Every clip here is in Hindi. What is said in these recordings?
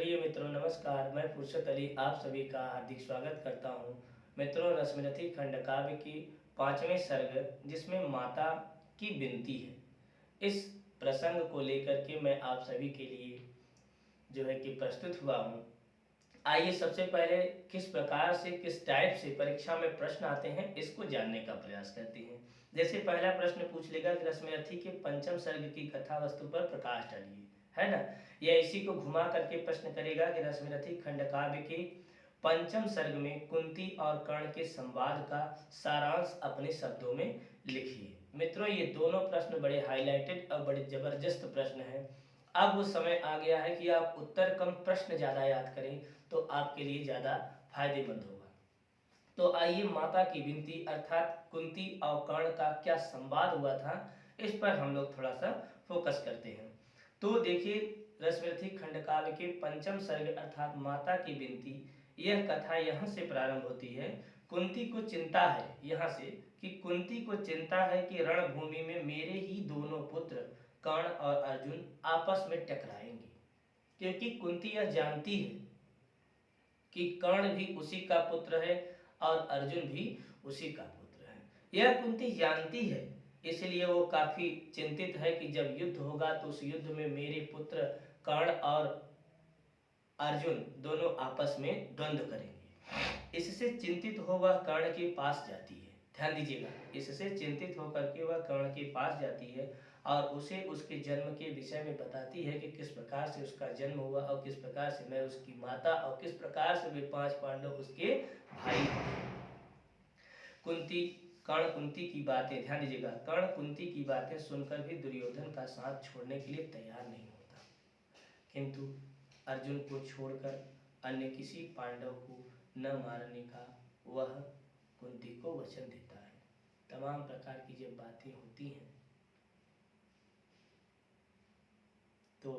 प्रिय मित्रों नमस्कार। मैं फुर्सत अली आप सभी का हार्दिक स्वागत करता हूँ। मित्रों, रश्मिरथी खंड काव्य की पांचवें सर्ग जिसमें माता की विनती है, इस प्रसंग को लेकर के मैं आप सभी के लिए जो है कि प्रस्तुत हुआ हूँ। आइए सबसे पहले किस प्रकार से किस टाइप से परीक्षा में प्रश्न आते हैं इसको जानने का प्रयास करते हैं। जैसे पहला प्रश्न पूछ लेगा कि रश्मिरथी के पंचम सर्ग की कथा वस्तु पर प्रकाश डालिए, है ना। यह इसी को घुमा करके प्रश्न करेगा कि रश्मिरथी खंड काव्य के पंचम सर्ग में कुंती और कर्ण के संवाद का सारांश अपने शब्दों में लिखिए। मित्रों, ये दोनों प्रश्न बड़े हाईलाइटेड और बड़े जबरदस्त प्रश्न हैं। अब वो समय आ गया है कि आप उत्तर कम प्रश्न ज़्यादा याद करें तो आपके लिए ज़्यादा फायदेमंद होगा। तो आइए माता की विनती अर्थात कुंती और कर्ण का क्या संवाद हुआ था इस पर हम लोग थोड़ा सा फोकस करते हैं। तो देखिए, रश्मिरथी खंड काव्य के पंचम सर्ग अर्थात माता की विनती, यह कथा यहाँ से प्रारंभ होती है। कुंती को चिंता है यहाँ से कि कुंती को चिंता है कि रणभूमि में मेरे ही दोनों पुत्र कर्ण और अर्जुन आपस में टकराएंगे, क्योंकि कुंती यह जानती है कि कर्ण भी उसी का पुत्र है और अर्जुन भी उसी का पुत्र है। यह कुंती जानती है, इसलिए वो काफी चिंतित है कि जब युद्ध होगा तो उस युद्ध में मेरे पुत्र कर्ण और अर्जुन दोनों आपस में द्वंद्व करेंगे। इससे चिंतित हो वह कर्ण के पास जाती है। ध्यान दीजिएगा, इससे चिंतित होकर के वह कर्ण के पास जाती है और उसे उसके जन्म के विषय में बताती है कि किस प्रकार से उसका जन्म हुआ और किस प्रकार से मैं उसकी माता और किस प्रकार से वे पांच पांडव उसके भाई। कुंती कर्ण कुंती की बातें, ध्यान दीजिएगा, कर्ण कुंती की बातें सुनकर भी दुर्योधन का साथ छोड़ने के लिए तैयार नहीं होता, किंतु अर्जुन को छोड़कर अन्य किसी पांडव को न मारने का वह कुंती को वचन देता है। तमाम प्रकार की जब बातें होती हैं तो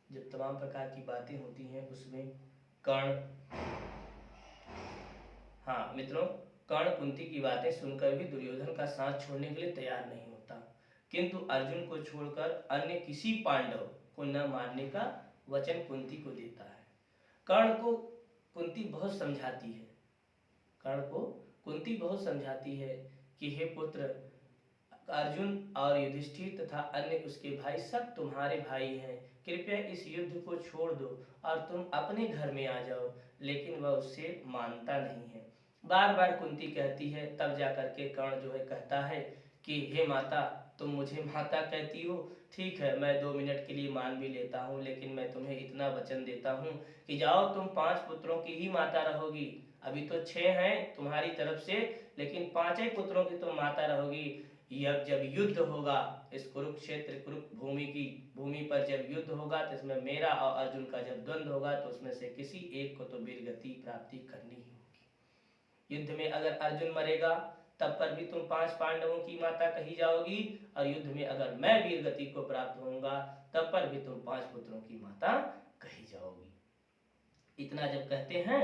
जब तमाम प्रकार की बातें होती हैं उसमें कर्ण, हाँ मित्रों, कर्ण कुंती की बातें सुनकर भी दुर्योधन का साथ छोड़ने के लिए तैयार नहीं होता, किंतु अर्जुन को छोड़कर अन्य किसी पांडव को न मारने का वचन कुंती को देता है। कर्ण को कुंती बहुत समझाती है, कर्ण को कुंती बहुत समझाती है कि हे पुत्र, अर्जुन और युधिष्ठिर तथा अन्य उसके भाई सब तुम्हारे भाई हैं, कृपया इस युद्ध को छोड़ दो और तुम अपने घर में आ जाओ। लेकिन वह उससे मानता नहीं है, बार बार कुंती कहती है। तब जाकर के कर्ण जो है कहता है कि हे माता, तुम मुझे माता कहती हो, ठीक है मैं 2 मिनट के लिए मान भी लेता हूँ, लेकिन मैं तुम्हें इतना वचन देता हूँ कि जाओ तुम 5 पुत्रों की ही माता रहोगी। अभी तो 6 हैं तुम्हारी तरफ से, लेकिन 5 ही पुत्रों की तुम माता रहोगी। यह जब युद्ध होगा, इस कुरुक्षेत्र भूमि की भूमि पर जब युद्ध होगा तो इसमें मेरा और अर्जुन का जब द्वंद्व होगा तो उसमें से किसी एक को तो वीरगति प्राप्ति करनी ही होगी। युद्ध में अगर अर्जुन मरेगा तब पर भी तुम 5 पांडवों की माता कही जाओगी, और युद्ध में अगर मैं वीरगति को प्राप्त होऊंगा तब पर भी तुम 5 पुत्रों की माता कही जाओगी। इतना जब कहते हैं,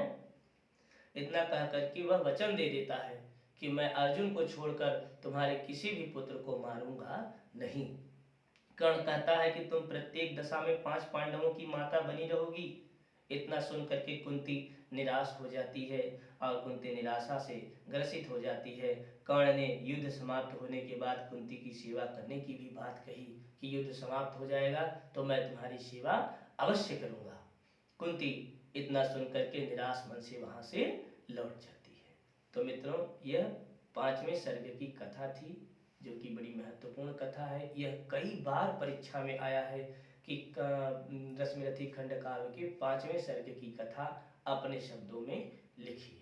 इतना कह करके वह वचन दे देता है कि मैं अर्जुन को छोड़कर तुम्हारे किसी भी पुत्र को मारूंगा नहीं। कर्ण कहता है कि तुम प्रत्येक दशा में 5 पांडवों की माता बनी रहोगी। इतना सुन करके कुंती निराश हो जाती है और कुंती निराशा से ग्रसित हो जाती है। कर्ण ने युद्ध समाप्त होने के बाद कुंती की सेवा करने की भी बात कही कि युद्ध समाप्त हो जाएगा तो मैं तुम्हारी सेवा अवश्य करूंगा। कुंती इतना सुन करके निराश मन से वहां से लौट जाती है। तो मित्रों, यह 5वें सर्ग की कथा थी, जो कि बड़ी महत्वपूर्ण कथा है। यह कई बार परीक्षा में आया है कि रश्मिरथी खंड काव्य के 5वें सर्ग की कथा अपने शब्दों में लिखिए।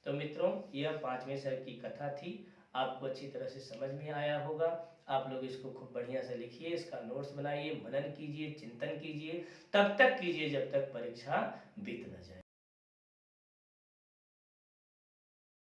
तो मित्रों, यह 5वें सर्ग की कथा थी, आपको अच्छी तरह से समझ में आया होगा। आप लोग इसको खूब बढ़िया से लिखिए, इसका नोट्स बनाइए, मनन कीजिए, चिंतन कीजिए, तब तक कीजिए जब तक परीक्षा बीत न जाए।